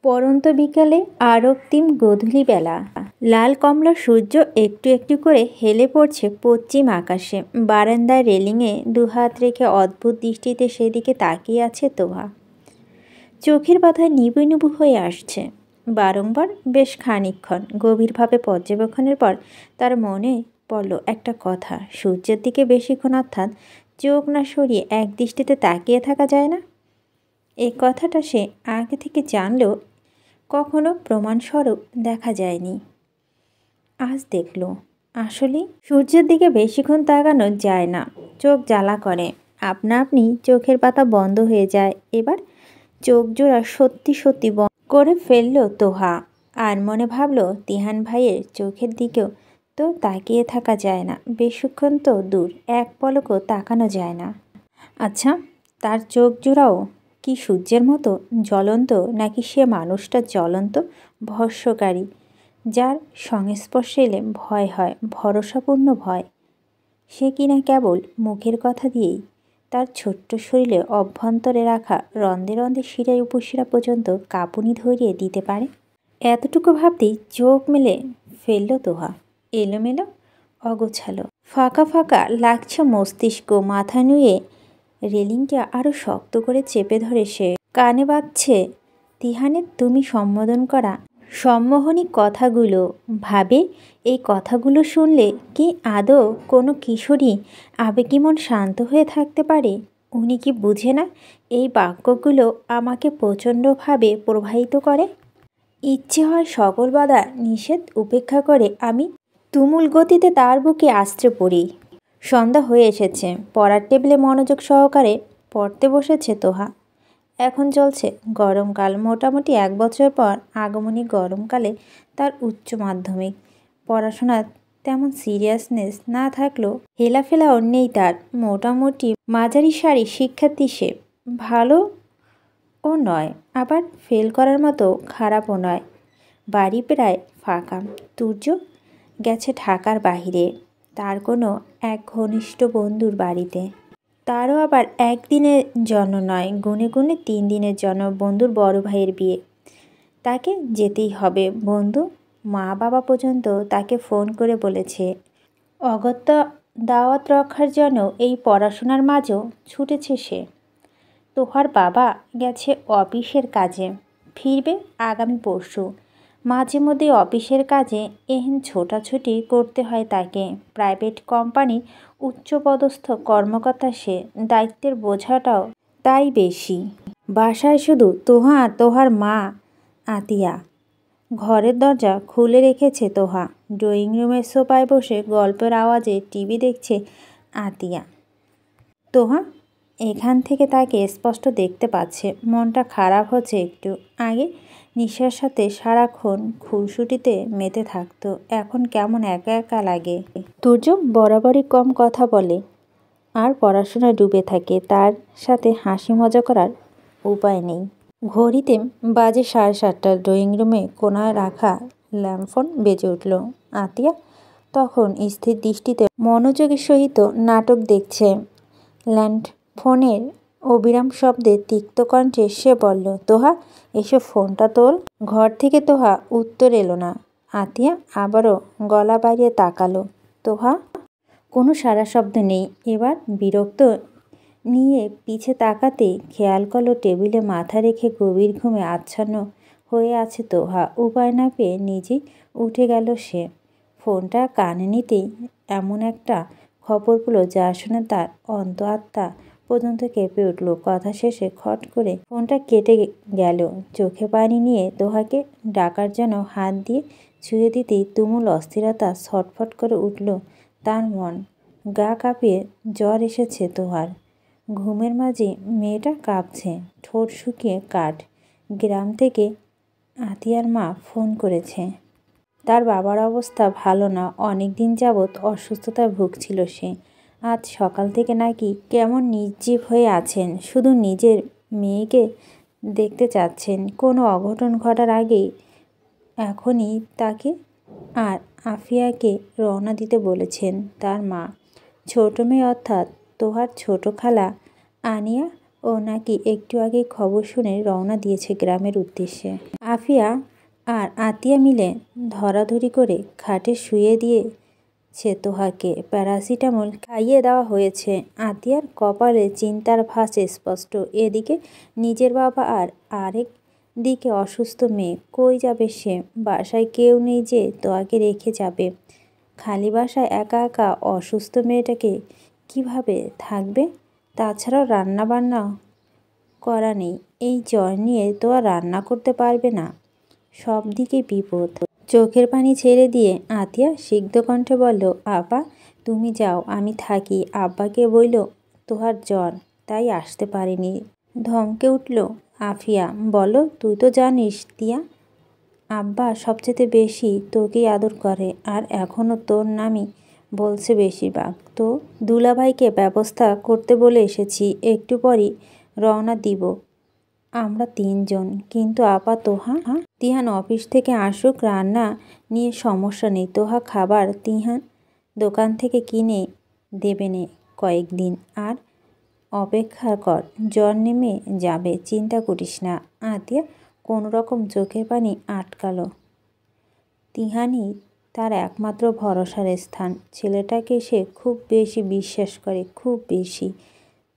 পড়ন্ত বিকালে আর অক্তিম গোধূলিবেলা লাল কমলা সূর্য একটু একটু করে হেলে পড়ছে পশ্চিম আকাশে। বারান্দায় রেলিংয়ে দুহাত রেখে অদ্ভুত দৃষ্টিতে সেদিকে তাকিয়ে আছে তোহা। চোখের পাতায় নিবু নিবু হয়ে আসছে বারংবার। বেশ খানিকক্ষণ গভীরভাবে পর্যবেক্ষণের পর তার মনে পড়ল একটা কথা, সূর্যের দিকে বেশিক্ষণ অর্থাৎ চোখ না সরিয়ে এক দৃষ্টিতে তাকিয়ে থাকা যায় না। এই কথাটা সে আগে থেকে জানলেও কখনো প্রমাণস্বরূপ দেখা যায়নি। আজ দেখল আসলে সূর্যের দিকে বেশিক্ষণ তাকানো যায় না, চোখ জ্বালা করে, আপনা আপনি চোখের পাতা বন্ধ হয়ে যায়। এবার চোখ জোড়া সত্যি সত্যি বন্ধ করে ফেলল তোহা, আর মনে ভাবল তিহান ভাইয়ের চোখের দিকেও তো তাকিয়ে থাকা যায় না, বেশিক্ষণ তো দূর, এক পলকও তাকানো যায় না। আচ্ছা, তার চোখ জোড়াও কি সূর্যের মতো জ্বলন্ত, নাকি সে মানুষটা জ্বলন্ত ভস্মকারী, যার সংস্পর্শে এলে ভয় হয়, ভরসাপূর্ণ ভয়? সে কিনা কেবল মুখের কথা দিয়েই তার ছোট্ট শরীরে অভ্যন্তরে রাখা রন্ধে রন্ধে শিরায় উপশিরা পর্যন্ত কাঁপুনি ধরিয়ে দিতে পারে। এতটুকু ভাবতেই চোখ মেলে ফেলল তোহা। এলোমেলো, অগোছালো, ফাঁকা ফাঁকা লাগছে মস্তিষ্ক। মাথা নুয়ে রেলিংটা আরও শক্ত করে চেপে ধরে সে কানে বাজছে তিহানের তুমি সম্বোধন করা সম্মোহনী কথাগুলো। ভাবে এই কথাগুলো শুনলে কি আদৌ কোনো কিশোরী আবেগী মন শান্ত হয়ে থাকতে পারে? উনি কি বুঝে না এই বাক্যগুলো আমাকে প্রচণ্ডভাবে প্রভাবিত করে? ইচ্ছে হয় সকল বাধা নিষেধ উপেক্ষা করে আমি তুমুল গতিতে তার বুকে আছড়ে পড়ি। সন্ধ্যা হয়ে এসেছে। পড়ার টেবিলে মনোযোগ সহকারে পড়তে বসেছে তোহা। এখন চলছে গরমকাল। মোটামুটি 1 বছর পর আগমনী গরমকালে তার উচ্চ মাধ্যমিক। পড়াশোনার তেমন সিরিয়াসনেস না থাকলেও হেলাফেলাও নেই তার। মোটামুটি মাঝারি সারি শিক্ষার্থী সে। ভালোও নয়, আবার ফেল করার মতো খারাপও নয়। বাড়ি প্রায় ফাঁকা। তুর্য গেছে ঢাকার বাহিরে তার কোনো এক ঘনিষ্ঠ বন্ধুর বাড়িতে। তারও আবার একদিনের জন্য নয়, গুনে গুনে 3 দিনের জন্য। বন্ধুর বড় ভাইয়ের বিয়ে, তাকে যেতেই হবে। বন্ধু মা বাবা পর্যন্ত তাকে ফোন করে বলেছে। অগত্যা দাওয়াত রক্ষার জন্য এই পড়াশোনার মাঝেও ছুটেছে সে। তোহার বাবা গেছে অফিসের কাজে, ফিরবে আগামী পরশু। মাঝে মধ্যে অফিসের কাজে এহেন ছোটাছুটি করতে হয় তাকে। প্রাইভেট কোম্পানির উচ্চপদস্থ কর্মকর্তা সে, দায়িত্বের বোঝাটাও তাই বেশি। বাসায় শুধু তোহা আর তোহার মা আতিয়া। ঘরের দরজা খুলে রেখেছে তোহা। ড্রয়িং রুমের সোফায় বসে গল্পের আওয়াজে টিভি দেখছে আতিয়া। তোহা এখান থেকে তাকে স্পষ্ট দেখতে পাচ্ছে। মনটা খারাপ হচ্ছে একটু। আগে নিশার সাথে সারাক্ষণ খুনসুটিতে মেতে থাকতো, এখন কেমন একা একা লাগে। তুর্য বরাবরই কম কথা বলে আর পড়াশোনায় ডুবে থাকে, তার সাথে হাসি মজা করার উপায় নেই। ঘড়িতে বাজে 7:30। ড্রয়িং রুমে কোনায় রাখা ল্যাম্পফোন বেজে উঠল। আতিয়া তখন স্থির দৃষ্টিতে মনোযোগের সহিত নাটক দেখছে। ল্যান্ডফোনের অবিরাম শব্দে তিক্ত কণ্ঠে সে বলল, তোহা এসো, ফোনটা তোল। ঘর থেকে তোহা উত্তর এলো না। আতিয়া আবারও গলা বাড়িয়ে তাকালো। তোহা কোনো সারা শব্দ নেই। এবার বিরক্ত নিয়ে পিছে তাকাতে খেয়াল করলো টেবিলে মাথা রেখে গভীর ঘুমে আচ্ছন্ন হয়ে আছে তোহা। উপায় না পেয়ে নিজেই উঠে গেল সে। ফোনটা কানে নিতেই এমন একটা খবর পেল যা শুনে তার অন্তরাত্মা পর্যন্ত কেঁপে উঠল। কথা শেষে খট করে ফোনটা কেটে গেল। চোখে পানি নিয়ে তোহাকে ডাকার জন্য হাত দিয়ে ছুঁয়ে দিতেই তুমুল অস্থিরতা ছটফট করে উঠল তার মন। গা কাঁপিয়ে জ্বর এসেছে তোহার। ঘুমের মাঝে মেয়েটা কাঁপছে, ঠোঁট শুকিয়ে কাঠ। গ্রাম থেকে আতিয়ার মা ফোন করেছে। তার বাবার অবস্থা ভালো না, অনেক দিন যাবৎ অসুস্থতায় ভুগছিল সে। আজ সকাল থেকে নাকি কেমন নির্জীব হয়ে আছেন, শুধু নিজের মেয়েকে দেখতে চাচ্ছেন। কোনো অঘটন ঘটার আগেই এখনই তাকে আর আফিয়াকে রওনা দিতে বলেছেন তার মা। ছোট মেয়ে অর্থাৎ তোহার ছোট খালা আনিয়া ও নাকি একটু আগে খবর শুনে রওনা দিয়েছে গ্রামের উদ্দেশ্যে। আফিয়া আর আতিয়া মিলে ধরাধরি করে খাটে শুয়ে দিয়েছে তোহাকে। প্যারাসিটামল খাইয়ে দেওয়া হয়েছে। আতিয়ার কপালে চিন্তার ভাঁজ স্পষ্ট। এদিকে নিজের বাবা আর আরেক দিকে অসুস্থ মেয়ে। কই যাবে সে? বাসায় কেউ নেই যে তোহাকে রেখে যাবে। খালি বাসায় একা একা অসুস্থ মেয়েটাকে কিভাবে থাকবে? তাছাড়াও রান্না বান্না করা নেই। এই জ্বর নিয়ে তো আর রান্না করতে পারবে না। সব দিকে বিপদ। চোখের পানি ছেড়ে দিয়ে আতিয়া সিগ্ধ কণ্ঠে বলল, আপা তুমি যাও, আমি থাকি। আব্বাকে বইল তোহার জ্বর, তাই আসতে পারিনি। ধমকে উঠল আফিয়া। বলো, তুই তো জানিস তিয়া, আব্বা সবচেয়ে বেশি তোকেই আদর করে, আর এখনও তোর নামই বলছে বেশিরভাগ। তো দুলাভাইকে ব্যবস্থা করতে বলে এসেছি, একটু পরই রওনা দিব আমরা তিনজন। কিন্তু আপা তিহান অফিস থেকে আসুক, রান্না নিয়ে সমস্যা নেই। তোহা খাবার তিহান দোকান থেকে কিনে দেবেনে কয়েকদিন, আর অপেক্ষা কর, জ্বর নেমে যাবে, চিন্তা করিস না। আতিয়া কোনো রকম চোখের পানি আটকালো। তিহানই তার একমাত্র ভরসার স্থান। ছেলেটাকে সে খুব বেশি বিশ্বাস করে, খুব বেশি।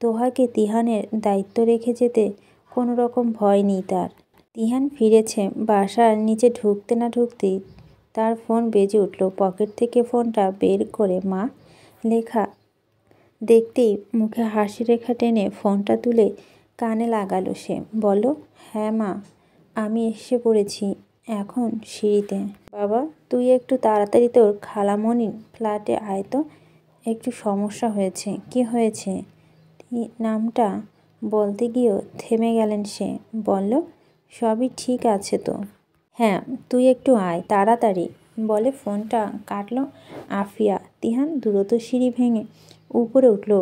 তোহাকে তিহানের দায়িত্ব রেখে যেতে কোনো রকম ভয় নেই তার। তিহান ফিরেছে। বাসার নিচে ঢুকতে না ঢুকতেই তার ফোন বেজে উঠল। পকেট থেকে ফোনটা বের করে মা লেখা দেখতেই মুখে হাসি রেখা টেনে ফোনটা তুলে কানে লাগালো সে। বলল, হ্যাঁ মা, আমি এসে পড়েছি, এখন সিঁড়িতে। বাবা, তুই একটু তাড়াতাড়ি তোর খালামণির ফ্ল্যাটে আয় তো, একটু সমস্যা হয়েছে। কি হয়েছে? নামটা বলতে গিয়েও থেমে গেলেন সে। বলল, সবই ঠিক আছে তো। হ্যাঁ, তুই একটু আয় তাড়াতাড়ি, বলে ফোনটা কাটল আফিয়া। তিহান দ্রুত সিঁড়ি ভেঙে উপরে উঠল।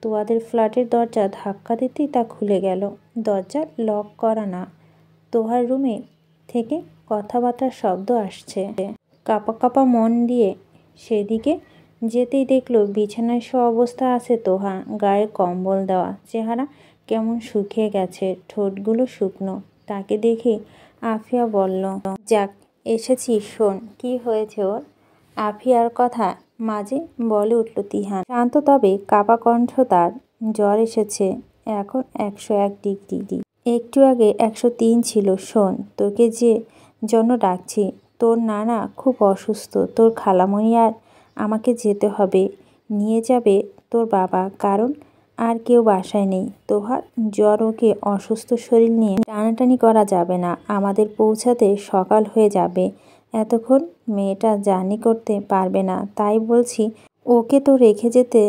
তোয়াদের ফ্ল্যাটের দরজা ধাক্কা দিতেই তা খুলে গেল। দরজা লক করা না। তোহার রুমে থেকে কথাবার্তার শব্দ আসছে। কাঁপা কাঁপা মন দিয়ে সেদিকে যেতেই দেখল বিছানায় শোয়া অবস্থা আছে তোহা, গায়ে কম্বল দেওয়া, চেহারা কেমন শুকিয়ে গেছে, ঠোঁটগুলো শুকনো। তাকে দেখে আফিয়া বলল, যাক এসেছিস, শোন কি হয়েছে ওর। আফিয়ার কথা মাঝে বলে উঠল তিহান, শান্ত তবে কাঁপা কণ্ঠ তার। জ্বর এসেছে, এখন 101 ডিগ্রি, একটু আগে 103 ছিল। শোন, তোকে যে জন্য ডাকছি, তোর নানা খুব অসুস্থ। তোর খালামণি আর আমাকে যেতে হবে, নিয়ে যাবে তোর বাবা, কারণ আর কেউ বাসায় নেই। তোহার জ্বর, ওকে অসুস্থ শরীর নিয়ে টানাটানি করা যাবে না। আমাদের পৌঁছাতে সকাল হয়ে যাবে। এতক্ষণ মেয়েটা জার্নি করতে পারবে না, তাই বলছি ওকে তো রেখে যেতে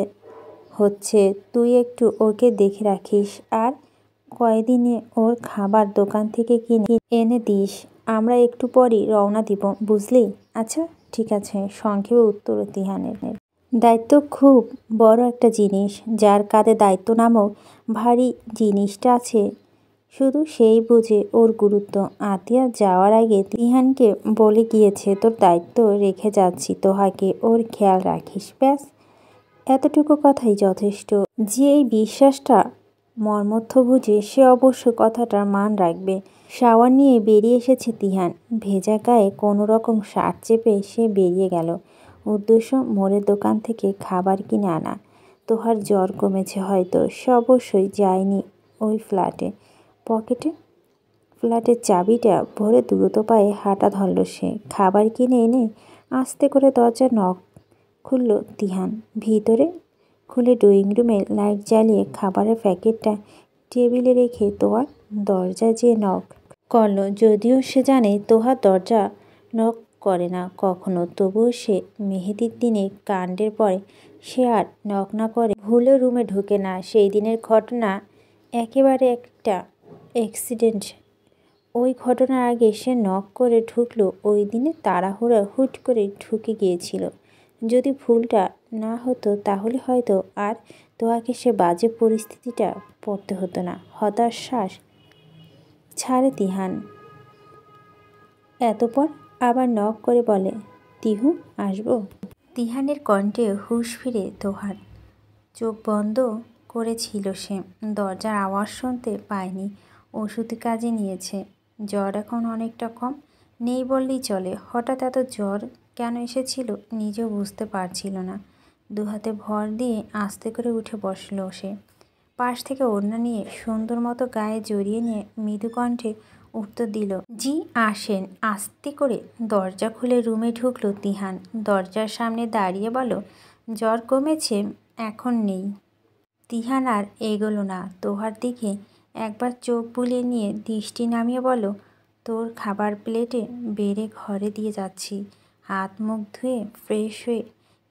হচ্ছে। তুই একটু ওকে দেখে রাখিস, আর কয়দিনে ওর খাবার দোকান থেকে কিনে এনে দিস। আমরা একটু পরই রওনা দিব, বুঝলি? আচ্ছা ঠিক আছে, সংক্ষেপে উত্তর তিহানের। দায়িত্ব খুব বড় একটা জিনিস, যার কাঁধে দায়িত্ব নামক ভারী জিনিসটা আছে, শুধু সেই বুঝে ওর গুরুত্ব। আতিয়া যাওয়ার আগে তিহানকে বলে গিয়েছে, তোর দায়িত্ব রেখে যাচ্ছি, তোহাকে ওর খেয়াল রাখিস, ব্যাস এতটুকু কথাই যথেষ্ট। যে এই বিশ্বাসটা মর্মর্থ বুঝে সে অবশ্য কথাটার মান রাখবে। শাওয়ার নিয়ে বেরিয়ে এসেছে তিহান। ভেজা গায়ে কোনো রকম শার্ট চেপে সে বেরিয়ে গেল। উদ্দেশ্য মোড়ের দোকান থেকে খাবার কিনে আনা। তোহার জ্বর কমেছে হয়তো। সে অবশ্যই যায়নি ওই ফ্ল্যাটে। পকেটে ফ্ল্যাটের চাবিটা ভরে দ্রুত পায়ে হাঁটা ধরল সে। খাবার কিনে এনে আস্তে করে দরজা নক খুলল তিহান। ভিতরে খুলে ড্রয়িং রুমে লাইট জ্বালিয়ে খাবারের প্যাকেটটা টেবিলে রেখে তোহার দরজা যেয়ে নক করল। যদিও সে জানে তোহার দরজা নক করে না কখনো, তবুও সে মেহেদির দিনে কাণ্ডের পরে সে আর নক না করে ভুলেও রুমে ঢুকে না। সেই দিনের ঘটনা একেবারে একটা অ্যাক্সিডেন্ট। ওই ঘটনার আগে সে নক করে ঢুকলো। ওই দিনে তাড়াহুড়ো হুট করে ঢুকে গিয়েছিল। যদি ভুলটা না হতো তাহলে হয়তো আর তোহাকে সে বাজে পরিস্থিতিটা পড়তে হতো না। হতাশ শ্বাস ছাড়ে তিহান। এতপর আবার নক করে বলে, তিহু আসবো? তিহানের কণ্ঠে হুঁশ ফিরে তোহার। চোখ বন্ধ করেছিল সে, দরজার আওয়াজ শুনতে পায়নি। ওষুধ কাজে নিয়েছে। জ্বর এখন অনেকটা কম, নেই বললেই চলে। হঠাৎ এত জ্বর কেন এসেছিল নিজেও বুঝতে পারছিল না। দুহাতে ভর দিয়ে আস্তে করে উঠে বসল সে। পাশ থেকে ওড়না নিয়ে সুন্দর মতো গায়ে জড়িয়ে নিয়ে মৃদু কণ্ঠে উত্তর দিল, জি আসেন। আস্তে করে দরজা খুলে রুমে ঢুকলো তিহান। দরজার সামনে দাঁড়িয়ে বলল, জ্বর কমেছে, এখন নেই। তিহান আর এগোলো না। তোহার দিকে একবার চোখ বুলিয়ে নিয়ে দৃষ্টি নামিয়ে বলল, তোর খাবার প্লেটে বেড়ে ঘরে দিয়ে যাচ্ছি, হাত মুখ ধুয়ে ফ্রেশ হয়ে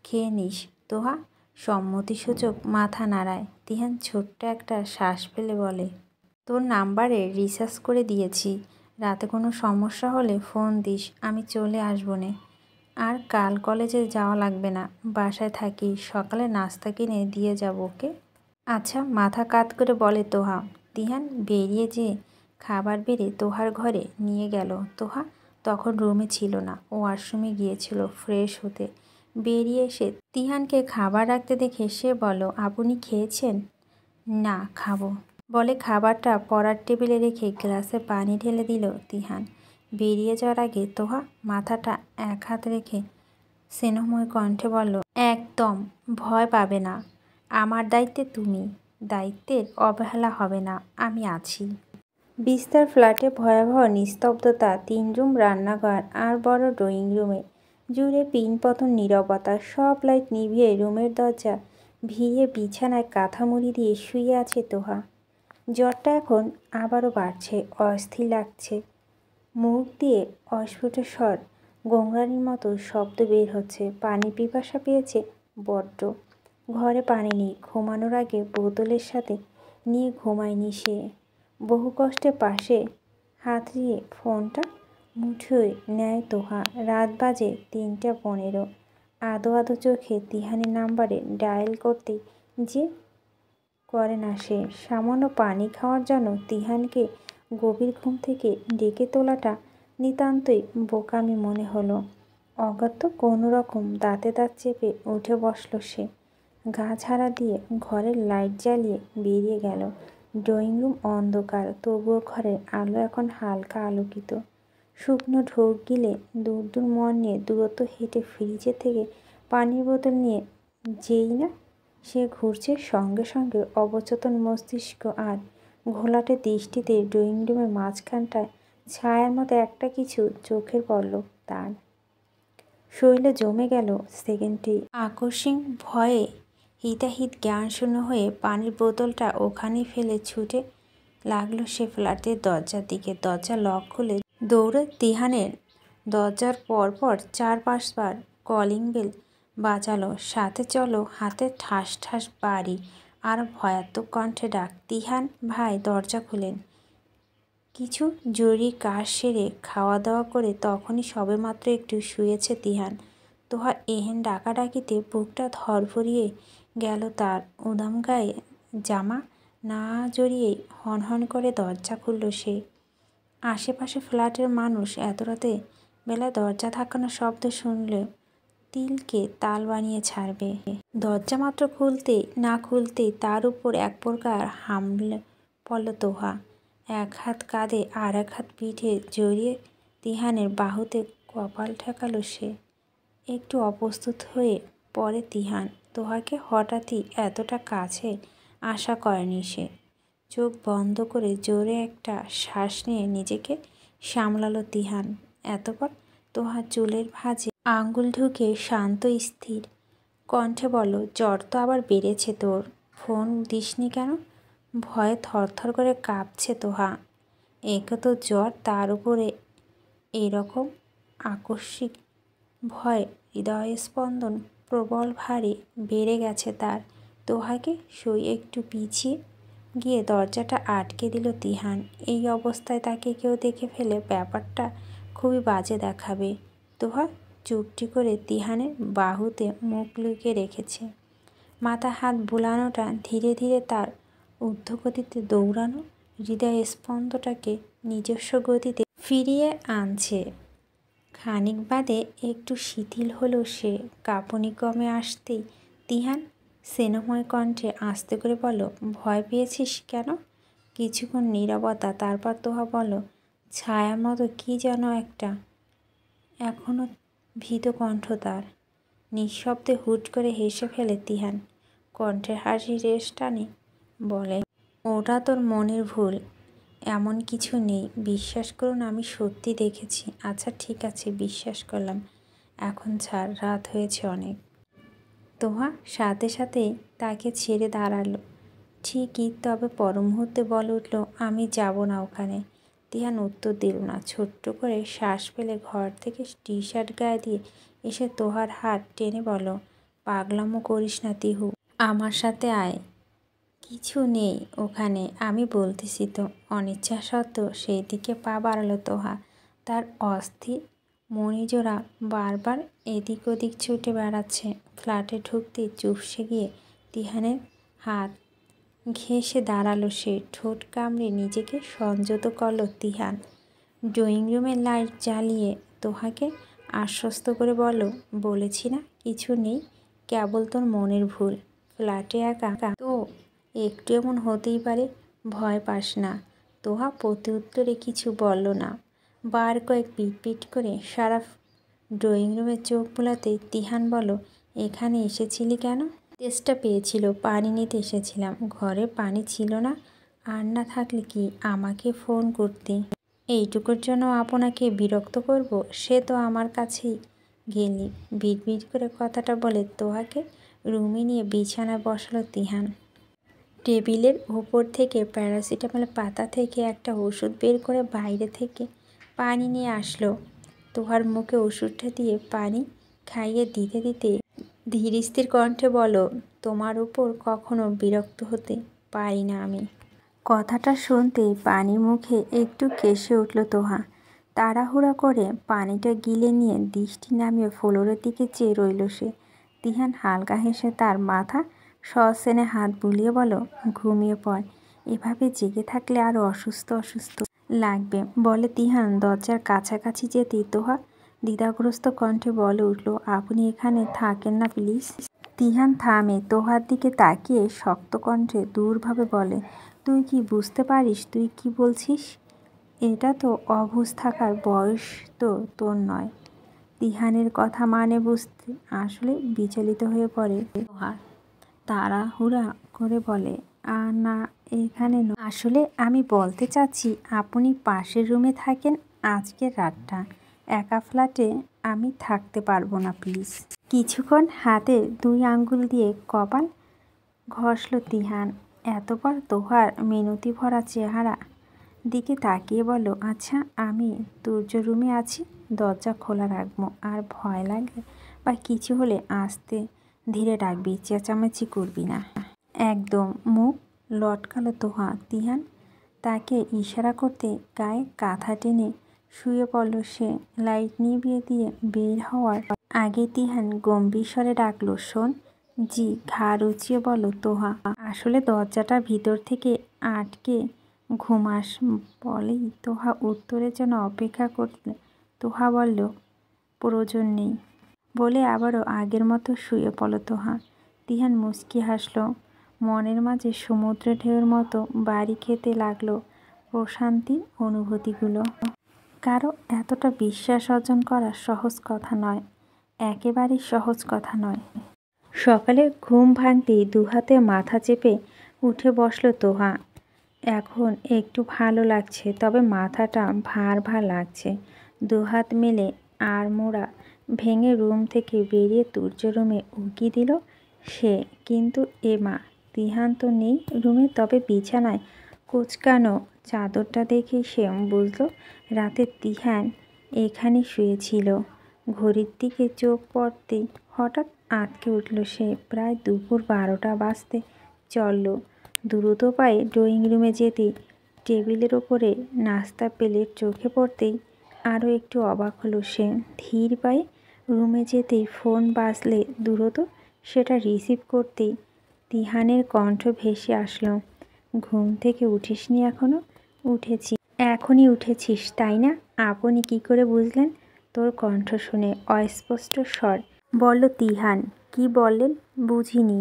খেয়ে নিস। তোহা সম্মতিসূচক মাথা নাড়ায়। তিহান ছোট্ট একটা শ্বাস ফেলে বলে, তোর নাম্বারে রিচার্জ করে দিয়েছি, রাতে কোনো সমস্যা হলে ফোন দিস, আমি চলে আসবো নে। আর কাল কলেজে যাওয়া লাগবে না, বাসায় থাকি, সকালে নাস্তা কিনে দিয়ে যাব, ওকে? আচ্ছা, মাথা কাত করে বলে তোহা। তিহান বেরিয়ে যেয়ে খাবার বেড়ে তোহার ঘরে নিয়ে গেল। তোহা তখন রুমে ছিল না, ওয়াশরুমে গিয়েছিল ফ্রেশ হতে। বেরিয়ে এসে তিহানকে খাবার রাখতে দেখে সে বলল, আপনি খেয়েছেন? না, খাবো বলে খাবারটা পড়ার টেবিলে রেখে গ্লাসে পানি ঢেলে দিল তিহান। বেরিয়ে যাওয়ার আগে তোহা মাথাটা এক হাত রেখে স্নেহময় কণ্ঠে বলল, একদম ভয় পাবে না, আমার দায়িত্বে তুমি, দায়িত্বের অবহেলা হবে না, আমি আছি। বিস্তার ফ্ল্যাটে ভয়াবহ নিস্তব্ধতা। 3 রুম, রান্নাঘর আর বড় ড্রয়িং রুমে জুড়ে পিনপতন নীরবতা। সব লাইট নিভিয়ে রুমের দরজা ভিড়ে বিছানায় কাঁথা মুড়ি দিয়ে শুয়ে আছে তোহা। জ্বরটা এখন আবারও বাড়ছে, অস্থির লাগছে। মুখ দিয়ে অস্ফুট স্বর, গোঙরানির মতো শব্দ বের হচ্ছে। পানি পিপাসা পেয়েছে বড্ড। ঘরে পানি নেই। ঘুমানোর আগে বোতলের সাথে নিয়ে ঘুমায়নি সে। বহু কষ্টে পাশে হাত দিয়ে ফোনটা মুঠোয় নেয় তোহা। রাত বাজে 3:15। আদো আদো চোখে তিহানের নাম্বারে ডায়াল করতেই যে করে না সে। সামান্য পানি খাওয়ার জন্য তিহানকে গভীর ঘুম থেকে ডেকে তোলাটা নিতান্তই বোকামি মনে হলো। অগত্য কোনো রকম দাঁতে দাঁত চেপে উঠে বসল সে। গা ঝাড়া দিয়ে ঘরের লাইট জ্বালিয়ে বেরিয়ে গেল। ড্রয়িং রুম অন্ধকার, তবুও ঘরের আলো এখন হালকা আলোকিত। শুকনো ঢোক গিলে দূর দূর মন নিয়ে দূরত্ব হেঁটে ফ্রিজে থেকে পানির বোতল নিয়ে যেই না সে ঘুরছে, সঙ্গে সঙ্গে অবচেতন মস্তিষ্ক আর ঘোলাটে দৃষ্টিতে ড্রয়িং রুমের মাঝখানটায় ছায়ার মতো একটা কিছু চোখের পড়ল তার। শরীরে জমে গেল সেকেন্ডেই। আকস্মিক ভয়ে হিতাহিত জ্ঞানশূন্য হয়ে পানির বোতলটা ওখানে ফেলে ছুটে লাগলো সে ফ্ল্যাটের দরজার দিকে। দরজা লক খুলে দৌড়ে তিহানের দরজার পরপর 4-5 বার কলিং বেল বাজালো। সাথে চলো হাতে ঠাস ঠাস বাড়ি আর ভয়াত্মক কণ্ঠে ডাক, তিহান ভাই দরজা খুলেন। কিছু জরুরি কাজ সেরে খাওয়া দাওয়া করে তখনই সবেমাত্র একটু শুয়েছে তিহান। তোহা এহেন ডাকাডাকিতে বুকটা ধড়ফড়িয়ে গেল তার। উদাম গায়ে জামা না জড়িয়েই হনহন করে দরজা খুলল সে। আশেপাশে ফ্ল্যাটের মানুষ এত রাতে বেলায় দরজা ধাক্কানোর শব্দ শুনলে তিলকে তাল বানিয়ে ছাড়বে। দরজা মাত্র খুলতেই তার উপর এক প্রকার হামলে পড়ল তোহা। এক হাত কাঁধে আর এক হাত পিঠে জড়িয়ে তিহানের বাহুতে কপাল ঠেকালো সে। একটু অপ্রস্তুত হয়ে পড়ে তিহান। তোহাকে হঠাৎই এতটা কাছে আশা করেনি সে। চোখ বন্ধ করে জোরে একটা শ্বাস নিয়ে নিজেকে সামলালো তিহান। এতপর তোহার চুলের ভাঁজে আঙ্গুল ঢুকে শান্ত স্থির কণ্ঠে বলল, জ্বর তো আবার বেড়েছে তোর, ফোন দিসনি কেন? ভয়ে থরথর করে কাঁপছে তোহা। একে তো জ্বর, তার উপরে এরকম আকস্মিক ভয়। হৃদয়স্পন্দন প্রবল ভারে বেড়ে গেছে তার। তোহাকে সই একটু পিছিয়ে গিয়ে দরজাটা আটকে দিল তিহান। এই অবস্থায় তাকে কেউ দেখে ফেলে ব্যাপারটা খুবই বাজে দেখাবে। তোহা চুপটি করে তিহানের বাহুতে মুখ লুকিয়ে রেখেছে। মাথা হাত বুলানোটা ধীরে ধীরে তার ঊর্ধ্বগতিতে দৌড়ানো হৃদয়স্পন্দটাকে নিজস্ব গতিতে ফিরিয়ে আনছে। খানিক বাদে একটু শিথিল হলো সে। কাঁপুনি কমে আসতেই তিহান স্নেহময় কণ্ঠে আস্তে করে বলল, ভয় পেয়েছিস কেন? কিছুক্ষণ নীরবতা। তারপর তোহা বলল, ছায়ার মতো কী যেন একটা, এখনও ভীত কণ্ঠ তার। নিঃশব্দে হুট করে হেসে ফেলে তিহান। কণ্ঠের হাসি রেশ টানে, বলে, ওটা তোর মনের ভুল, এমন কিছু নেই। বিশ্বাস করুন, আমি সত্যি দেখেছি। আচ্ছা ঠিক আছে, বিশ্বাস করলাম, এখন ছাড়, রাত হয়েছে অনেক। তোহা সাথে সাথেই তাকে ছেড়ে দাঁড়ালো। ঠিকই, তবে পর মুহূর্তে বলে উঠল, আমি যাব না ওখানে। তিহান উত্তর দিল না। ছোট্ট করে শ্বাস ফেলে ঘর থেকে টি শার্ট গায়ে দিয়ে এসে তোহার হাত টেনে বলো, পাগলামো করিস না তিহু, আমার সাথে আয়। কিছু নেই ওখানে, আমি বলতেছি তো। অনিচ্ছা সত্ত্বেও সেই দিকে পা বাড়ালো তোহা। তার অস্থির মণিজোড়া বারবার এদিক ওদিক ছুটে বেড়াচ্ছে। ফ্ল্যাটে ঢুকতেই চুপসে গিয়ে তিহানের হাত ঘেঁষে দাঁড়ালো সে। ঠোঁট কামড়ে নিজেকে সংযত করল তিহান। ড্রয়িং রুমের লাইট জ্বালিয়ে তোহাকে আশ্বস্ত করে বলল, বলেছি না কিছু নেই, কেবল তোর মনের ভুল। ফ্ল্যাটে একা তো একটু এমন হতেই পারে, ভয় পাস না। তোহা প্রতি উত্তরে কিছু বলল না। বার কয়েক পিট পিট করে সারা ড্রয়িং রুমে চোখ বোলাতে তিহান বলল, এখানে এসেছিলি কেন? তেষ্টা পেয়েছিল, পানি নিতে এসেছিলাম। ঘরে পানি ছিল না, আর না থাকলে কি আমাকে ফোন করতে? এইটুকুর জন্য আপনাকে বিরক্ত করব? সে তো আমার কাছেই গেলি। বিড়বিড় করে কথাটা বলে তোহাকে রুমে নিয়ে বিছানায় বসালো তিহান। টেবিলের ওপর থেকে প্যারাসিটামল পাতা থেকে একটা ওষুধ বের করে বাইরে থেকে পানি নিয়ে আসলো। তোহার মুখে ওষুধটা দিয়ে পানি খাইয়ে দিতে দিতে ধীরস্থির কণ্ঠে বলো, তোমার উপর কখনো বিরক্ত হতে পারি না আমি। কথাটা শুনতেই পানি মুখে একটু কেসে উঠল তোহা। তাড়াহুড়া করে পানিটা গিলে নিয়ে দৃষ্টি নামিয়ে ফ্লোরের দিকে চেয়ে রইল সে। তিহান হালকা হেসে তার মাথা সসেনে হাত বুলিয়ে বলো, ঘুমিয়ে পড়, এভাবে জেগে থাকলে আরও অসুস্থ অসুস্থ লাগবে, বলে তিহান দরজার কাছাকাছি যেতেই তোহা দ্বিধাগ্রস্ত কণ্ঠে বলে উঠল, আপনি এখানে থাকেন না প্লিজ। তিহান থামে, তোহার দিকে তাকিয়ে শক্ত কণ্ঠে দূরভাবে বলে, তুই কি বুঝতে পারিস তুই কি বলছিস? এটা তো অবুঝ থাকার বয়স তো তোর নয়। তিহানের কথা মানে বুঝতে আসলে বিচলিত হয়ে পড়ে তোহা। তাড়াহুড়া করে বলে, না এখানে আসলে আমি বলতে চাচ্ছি, আপনি পাশের রুমে থাকেন আজকের রাতটা। একা ফ্ল্যাটে আমি থাকতে পারবো না প্লিজ। কিছুক্ষণ হাতে 2 আঙ্গুল দিয়ে কপাল ঘষল তিহান। এতবার তোহার মিনতি ভরা চেহারা দিকে তাকিয়ে বলল, আচ্ছা আমি তুর্য রুমে আছি, দরজা খোলা রাখবো, আর ভয় লাগলে বা কিছু হলে আস্তে ধীরে ডাকবি, চেঁচামেচি করবি না একদম। মুখ লটকালো তোহা। তিহান তাকে ইশারা করতে গায়ে কাঁথা টেনে শুয়ে পড়ল সে। লাইট নিভিয়ে দিয়ে বের হওয়ার আগে তিহান গম্ভীর স্বরে ডাকলো, শোন। জি। ঘাড় উঁচিয়ে বলল তোহা। আসলে দরজাটা ভিতর থেকে আটকে ঘুমাস, বলেই তোহা উত্তরের জন্য অপেক্ষা করলে তোহা বলল, প্রয়োজন নেই, বলে আবারও আগের মতো শুয়ে পড়ল তোহা। তিহান মুচকি হাসল। মনের মাঝে সমুদ্রের ঢেউয়ের মতো বাড়ি খেতে লাগলো প্রশান্তির অনুভূতিগুলো। কারো এতটা বিশ্বাস অর্জন করা সহজ কথা নয়, একেবারেই সহজ কথা নয়। সকালে ঘুম ভাঙতেই দুহাতে মাথা চেপে উঠে বসল তোহা। এখন একটু ভালো লাগছে, তবে মাথাটা ভার ভার লাগছে। দুহাত মেলে আড়মোড়া ভেঙে রুম থেকে বেরিয়ে তুর্য রুমে উকি দিল সে। কিন্তু এমা, তিহান তো নেই রুমে। তবে বিছানায় কোঁচকানো চাদরটা দেখেই সে বুঝল রাতে তিহান এখানে শুয়েছিল। ঘড়ির দিকে চোখ পড়তেই হঠাৎ আঁতকে উঠল সে। প্রায় দুপুর 12টা বাজতে চলল। দ্রুত পায়ে ড্রয়িং রুমে যেতেই টেবিলের ওপরে নাস্তা প্লেট চোখে পড়তেই আরও একটু অবাক হলো সে। ধীর পায়ে রুমে যেতেই ফোন বাজলে দ্রুত সেটা রিসিভ করতেই তিহানের কণ্ঠ ভেসে আসলো, ঘুম থেকে উঠিসনি এখনো? উঠেছি। এখনই উঠেছিস তাই না? আপনি কি করে বুঝলেন? তোর কণ্ঠ শুনে অস্পষ্ট স্বর বলল তিহান। কি বললেন বুঝিনি।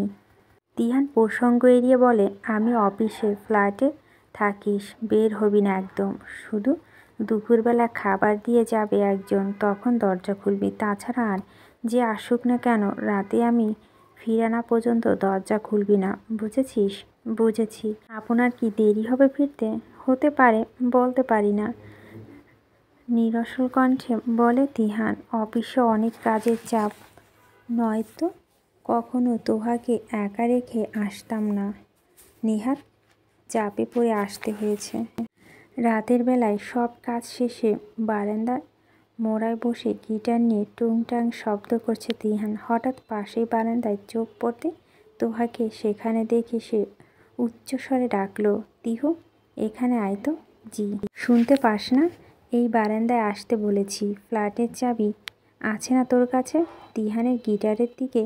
তিহান প্রসঙ্গ এড়িয়ে বলে, আমি অফিসে, ফ্ল্যাটে থাকিস, বের হবি না একদম, শুধু দুপুরবেলা খাবার দিয়ে যাবে একজন, তখন দরজা খুলবি। তাছাড়া আর যে আসুক না কেন, রাতে আমি ফিরে না পর্যন্ত দরজা খুলবি না, বুঝেছিস? বুঝেছি। আপনার কি দেরি হবে ফিরতে? হতে পারে, বলতে পারি না, নিরসল কণ্ঠে বলে তিহান। অফিসে অনেক কাজের চাপ, নয়তো কখনো তোহাকে একা রেখে আসতাম না। নেহাত চাপে পড়ে আসতে হয়েছে। রাতের বেলায় সব কাজ শেষে বারান্দার মোড়ায় বসে গিটার নিয়ে টুংটাং শব্দ করছে তিহান। হঠাৎ পাশেই বারান্দায় চোখ পড়তে তোহাকে সেখানে দেখে সে উচ্চস্বরে ডাকলো, তিহু, এখানে আয় তো। জি। শুনতে পাস না? এই বারান্দায় আসতে বলেছি। ফ্ল্যাটের চাবি আছে না তোর কাছে? তিহানের গিটারের দিকে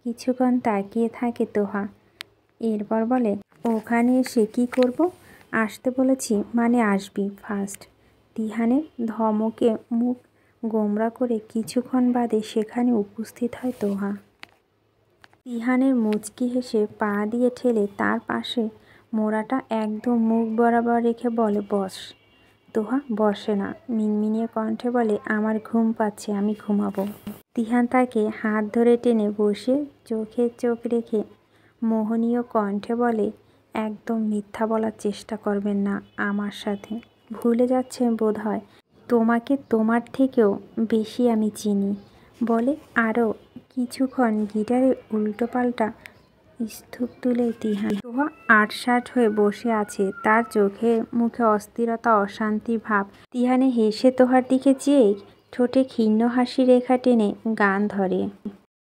কিছুক্ষণ তাকিয়ে থাকে তোহা, এরপর বলে, ওখানে এসে কি করব? আসতে বলেছি মানে আসবি ফার্স্ট। তিহানের ধমকে মুখ গোমড়া করে কিছুক্ষণ বাদে সেখানে উপস্থিত হয় তোহা। তিহানের মুচকি হেসে পা দিয়ে ঠেলে তার পাশে মোড়াটা একদম মুখ বরাবর রেখে বলে, বস। তোহা বসে না, মিনমিনিয়ে কণ্ঠে বলে, আমার ঘুম পাচ্ছে, আমি ঘুমাবো। তিহান তাকে হাত ধরে টেনে বসে চোখে চোখ রেখে মোহনীয় কণ্ঠে বলে, একদম মিথ্যা বলার চেষ্টা করবেন না আমার সাথে। ভুলে যাচ্ছেন বোধহয়, তোমাকে তোমার থেকেও বেশি আমি চিনি। বলে আরও কিছুক্ষণ গিটারে উল্টোপাল্টা স্তূপ তুলে তিহান। তোহা আটসাঁট হয়ে বসে আছে, তার চোখে মুখে অস্থিরতা, অশান্তি ভাব। তিহানে হেসে তোহার দিকে চেয়ে ঠোঁটে ক্ষীণ হাসি রেখা টেনে গান ধরে।